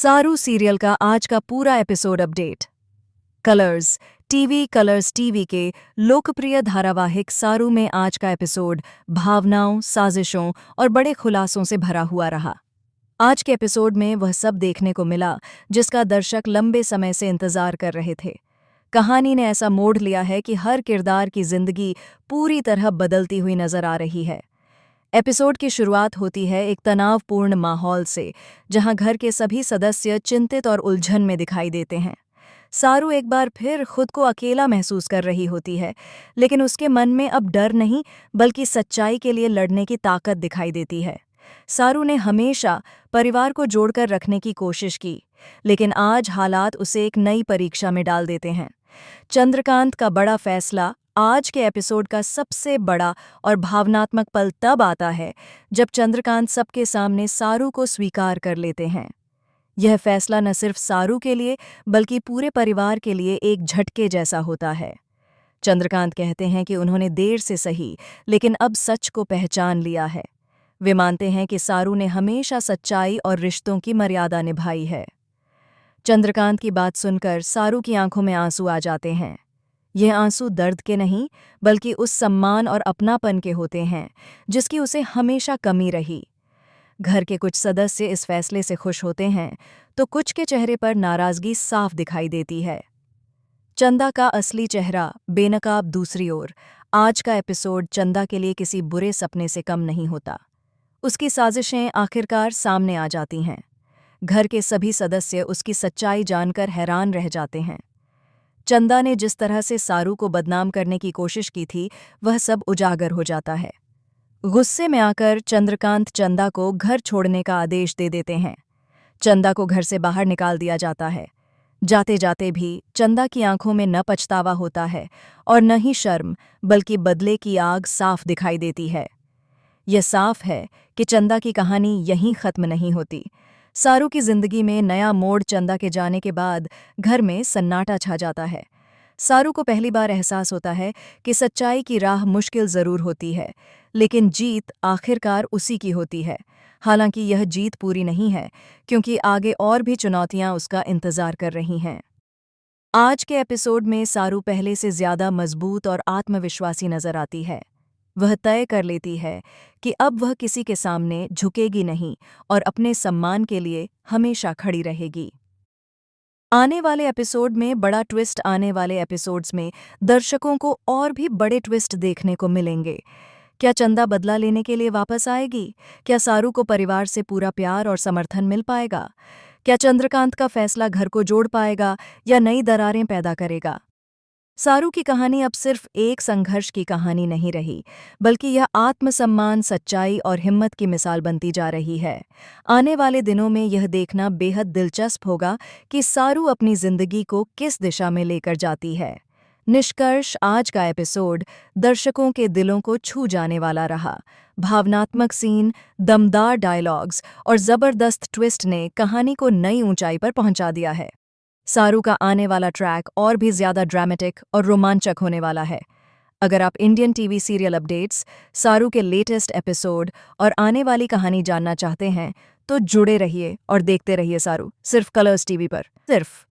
सारू सीरियल का आज का पूरा एपिसोड अपडेट। कलर्स टीवी के लोकप्रिय धारावाहिक सारू में आज का एपिसोड भावनाओं, साजिशों और बड़े खुलासों से भरा हुआ रहा। आज के एपिसोड में वह सब देखने को मिला जिसका दर्शक लंबे समय से इंतजार कर रहे थे। कहानी ने ऐसा मोड़ लिया है कि हर किरदार की जिंदगी पूरी तरह बदलती हुई नजर आ रही है। एपिसोड की शुरुआत होती है एक तनावपूर्ण माहौल से, जहां घर के सभी सदस्य चिंतित और उलझन में दिखाई देते हैं। सारू एक बार फिर खुद को अकेला महसूस कर रही होती है, लेकिन उसके मन में अब डर नहीं बल्कि सच्चाई के लिए लड़ने की ताकत दिखाई देती है। सारू ने हमेशा परिवार को जोड़कर रखने की कोशिश की, लेकिन आज हालात उसे एक नई परीक्षा में डाल देते हैं। चंद्रकांत का बड़ा फैसला आज के एपिसोड का सबसे बड़ा और भावनात्मक पल तब आता है जब चंद्रकांत सबके सामने सारू को स्वीकार कर लेते हैं। यह फैसला न सिर्फ सारू के लिए बल्कि पूरे परिवार के लिए एक झटके जैसा होता है। चंद्रकांत कहते हैं कि उन्होंने देर से सही लेकिन अब सच को पहचान लिया है। वे मानते हैं कि सारू ने हमेशा सच्चाई और रिश्तों की मर्यादा निभाई है। चंद्रकांत की बात सुनकर सारू की आंखों में आंसू आ जाते हैं। यह आंसू दर्द के नहीं बल्कि उस सम्मान और अपनापन के होते हैं जिसकी उसे हमेशा कमी रही। घर के कुछ सदस्य इस फैसले से खुश होते हैं तो कुछ के चेहरे पर नाराजगी साफ दिखाई देती है। चंदा का असली चेहरा बेनकाब दूसरी ओर। आज का एपिसोड चंदा के लिए किसी बुरे सपने से कम नहीं होता। उसकी साजिशें आखिरकार सामने आ जाती हैं। घर के सभी सदस्य उसकी सच्चाई जानकर हैरान रह जाते हैं। चंदा ने जिस तरह से सारू को बदनाम करने की कोशिश की थी, वह सब उजागर हो जाता है। गुस्से में आकर चंद्रकांत चंदा को घर छोड़ने का आदेश दे देते हैं। चंदा को घर से बाहर निकाल दिया जाता है। जाते जाते भी चंदा की आंखों में न पछतावा होता है और न ही शर्म बल्कि बदले की आग साफ दिखाई देती है। यह साफ है कि चंदा की कहानी यहीं खत्म नहीं होती। सारू की जिंदगी में नया मोड़ चंदा के जाने के बाद घर में सन्नाटा छा जाता है। सारू को पहली बार एहसास होता है कि सच्चाई की राह मुश्किल जरूर होती है, लेकिन जीत आखिरकार उसी की होती है। हालांकि यह जीत पूरी नहीं है, क्योंकि आगे और भी चुनौतियां उसका इंतजार कर रही हैं। आज के एपिसोड में सारू पहले से ज्यादा मजबूत और आत्मविश्वासी नजर आती है। वह तय कर लेती है कि अब वह किसी के सामने झुकेगी नहीं और अपने सम्मान के लिए हमेशा खड़ी रहेगी। आने वाले एपिसोड में बड़ा ट्विस्ट। आने वाले एपिसोड्स में दर्शकों को और भी बड़े ट्विस्ट देखने को मिलेंगे। क्या चंदा बदला लेने के लिए वापस आएगी? क्या सारू को परिवार से पूरा प्यार और समर्थन मिल पाएगा? क्या चंद्रकांत का फैसला घर को जोड़ पाएगा या नई दरारें पैदा करेगा? सारू की कहानी अब सिर्फ एक संघर्ष की कहानी नहीं रही, बल्कि यह आत्मसम्मान, सच्चाई और हिम्मत की मिसाल बनती जा रही है। आने वाले दिनों में यह देखना बेहद दिलचस्प होगा कि सारू अपनी जिंदगी को किस दिशा में लेकर जाती है। निष्कर्ष, आज का एपिसोड दर्शकों के दिलों को छू जाने वाला रहा। भावनात्मक सीन, दमदार डायलॉग्स और जबरदस्त ट्विस्ट ने कहानी को नई ऊंचाई पर पहुंचा दिया है। सारू का आने वाला ट्रैक और भी ज्यादा ड्रामेटिक और रोमांचक होने वाला है। अगर आप इंडियन टीवी सीरियल अपडेट्स, सारू के लेटेस्ट एपिसोड और आने वाली कहानी जानना चाहते हैं तो जुड़े रहिए और देखते रहिए सारू, सिर्फ कलर्स टीवी पर, सिर्फ।